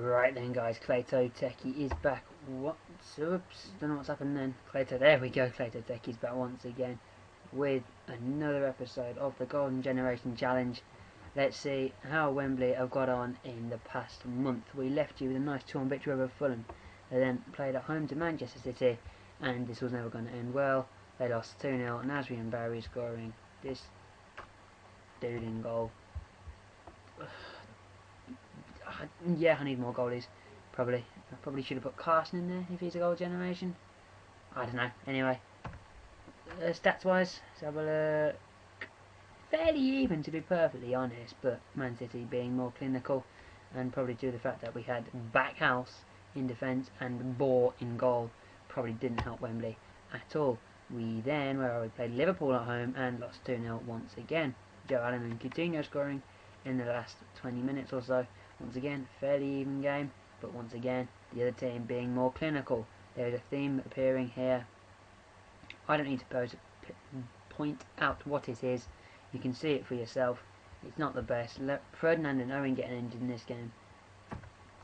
Right then, guys, Clayto Techie is back. What? Oops, don't know what's happened then. Clayto, there we go. Clayto Techie's back once again with another episode of the Golden Generation Challenge. Let's see how Wembley have got on in the past month. We left you with a nice 2-1 victory over Fulham. They then played at home to Manchester City, and this was never going to end well. They lost 2-0, Nasri and Barry scoring this dude in goal. Yeah, I need more goalies. Probably. I probably should have put Carson in there if he's a goal generation. I don't know. Anyway, stats wise, let's have a look. Fairly even, to be perfectly honest, but Man City being more clinical, and probably due to the fact that we had Backhouse in defence and Bohr in goal, probably didn't help Wembley at all. We then, where we played Liverpool at home and lost 2-0 once again. Joe Allen and Coutinho scoring in the last 20 minutes or so. Once again, fairly even game, but once again, the other team being more clinical. There is a theme appearing here. I don't need to point out what it is. You can see it for yourself. It's not the best. Ferdinand and Owen getting injured in this game.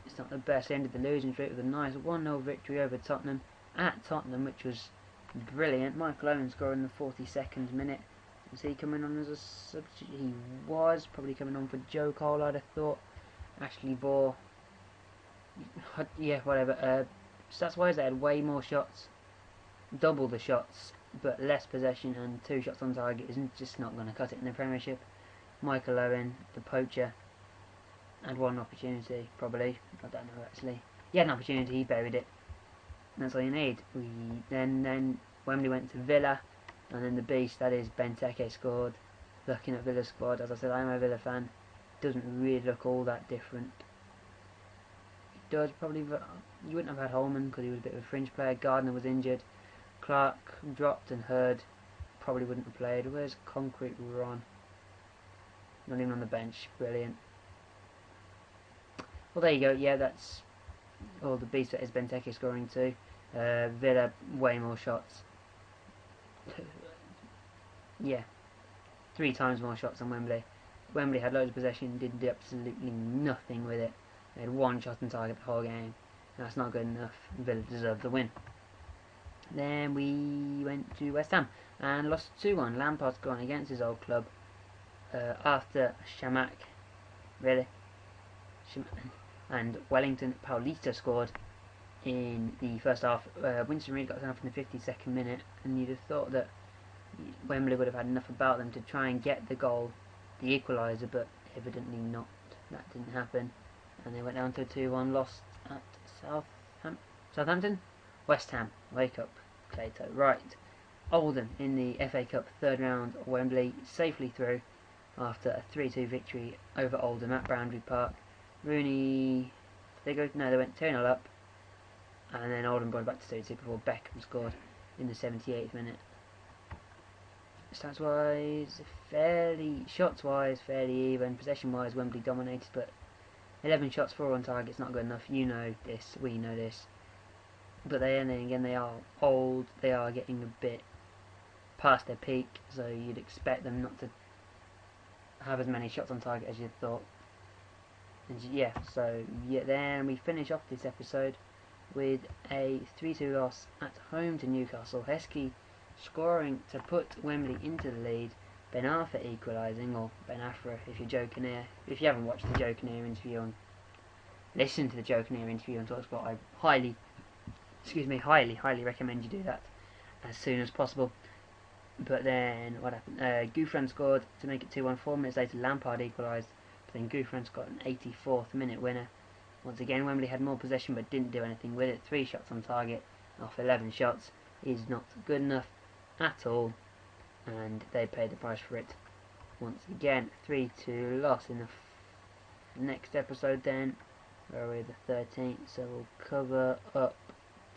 It's not the best. They ended the losing streak with a nice 1-0 victory over Tottenham at Tottenham, which was brilliant. Michael Owen scoring in the 42nd minute. Was he coming on as a substitute? He was probably coming on for Joe Cole, I'd have thought. Ashley Bohr, yeah, whatever. Stats-wise, they had way more shots, double the shots, but less possession, and 2 shots on target isn't just not going to cut it in the Premiership. Michael Owen, the poacher, had 1 opportunity, probably. I don't know actually. He had an opportunity, he buried it. That's all you need. Then Wembley went to Villa, and then the beast that is Benteke scored. Looking at Villa's squad, as I said, I'm a Villa fan. Doesn't really look all that different. It does probably. You wouldn't have had Holman because he was a bit of a fringe player. Gardner was injured. Clark dropped, and Hurd probably wouldn't have played. Where's Concrete Ron? Not even on the bench. Brilliant. Well, there you go. Yeah, that's all the beast that is Benteke scoring too. Villa way more shots. Yeah, 3 times more shots than Wembley. Wembley had loads of possession, did absolutely nothing with it. They had 1 shot on target the whole game. That's not good enough. Villa deserved the win. Then we went to West Ham and lost 2-1. Lampard's gone against his old club after Shamak, really, and Wellington Paulista scored in the first half. Winston Reid got sent off in the 52nd minute, and you'd have thought that Wembley would have had enough about them to try and get the goal, the equaliser, but evidently not. That didn't happen, and they went down to a 2-1 loss at Southampton. West Ham, wake up, Clayto. Right, Oldham in the FA Cup 3rd round. Wembley safely through after a 3-2 victory over Oldham at Boundary Park. Rooney, they went 2-0 up, and then Oldham brought it back to 2-2 before Beckham scored in the 78th minute. Stats-wise, shots-wise, fairly even. Possession-wise, Wembley dominated, but 11 shots, 4 on target is not good enough. You know this, we know this. But then again, they are old. They are getting a bit past their peak, so you'd expect them not to have as many shots on target as you'd thought. And then we finish off this episode with a 3-2 loss at home to Newcastle. Heskey scoring to put Wembley into the lead. Ben Arthur equalising, or Ben Afra if you're joking here. If you haven't watched the Joe Kinnear interview and listened to the Joe Kinnear interview on TalkSport, I highly recommend you do that as soon as possible. But then what happened? Gouffran scored to make it 2-1. 4 minutes later, Lampard equalised, but then Gouffran's got an 84th minute winner. Once again, Wembley had more possession but didn't do anything with it. 3 shots on target off 11 shots is not good enough at all, and they paid the price for it. Once again, 3-2 loss in the next episode then, where we're the 13th, so we'll cover up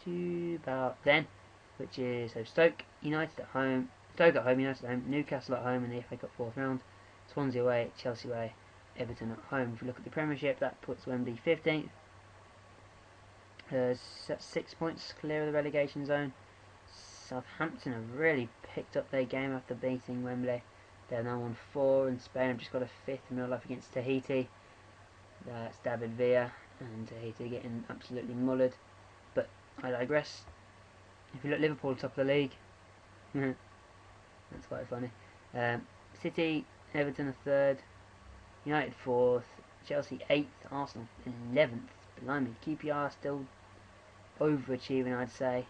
to about then, which is Stoke United at home, United at home, Newcastle at home in the FA Cup 4th round, Swansea away, Chelsea away, Everton at home. If you look at the Premiership, that puts Wembley 15th. 6 points clear of the relegation zone. Southampton have really picked up their game after beating Wembley. They're now on 4, and Spain have just got a 5th in real life against Tahiti. That's David Villa. and they're getting absolutely mullered. But I digress. If you look, Liverpool top of the league. That's quite funny. City, Everton are third, United fourth, Chelsea 8th, Arsenal 11th. Blimey, QPR still overachieving, I'd say.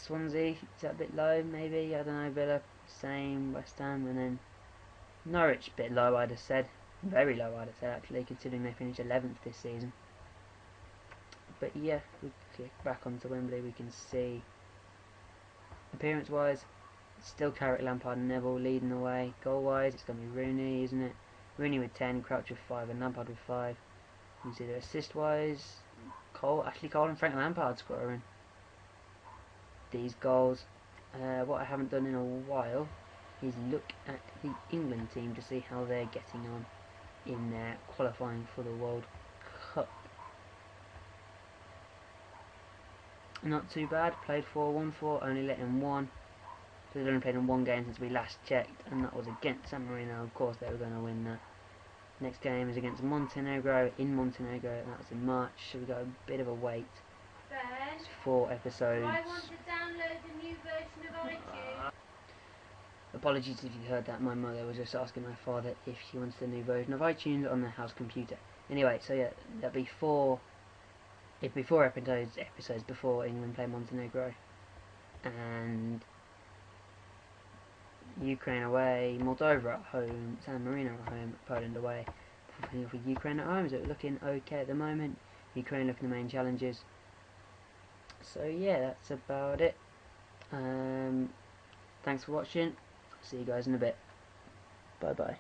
Swansea, is that a bit low? Maybe, I don't know. Villa, same. West Ham, and then Norwich, a bit low, I'd have said. Very low, I'd have said, actually, considering they finished 11th this season. But yeah, if we click back onto Wembley, we can see, appearance-wise, still Carrick, Lampard and Neville leading the way. Goal-wise, it's going to be Rooney, isn't it? Rooney with 10, Crouch with 5, and Lampard with 5. You can see the assist-wise, Ashley Cole and Frank Lampard scoring these goals. What I haven't done in a while is look at the England team to see how they're getting on in their qualifying for the World Cup. Not too bad. Played 4-1-4, only let in one. So they've only played in one game since we last checked, and that was against San Marino. Of course, they were going to win that. Next game is against Montenegro in Montenegro, and that was in March. So we've got a bit of a wait. It's 4 episodes. I want to download the new version of iTunes. Apologies if you heard that. My mother was just asking my father if she wants the new version of iTunes on their house computer. Anyway, so yeah, that'll be 4 episodes before England play Montenegro, and Ukraine away, Moldova at home, San Marino at home, Poland away. For Ukraine at home, is it looking okay at the moment? Ukraine looking the main challenges. So yeah, that's about it. Thanks for watching. See you guys in a bit. Bye bye.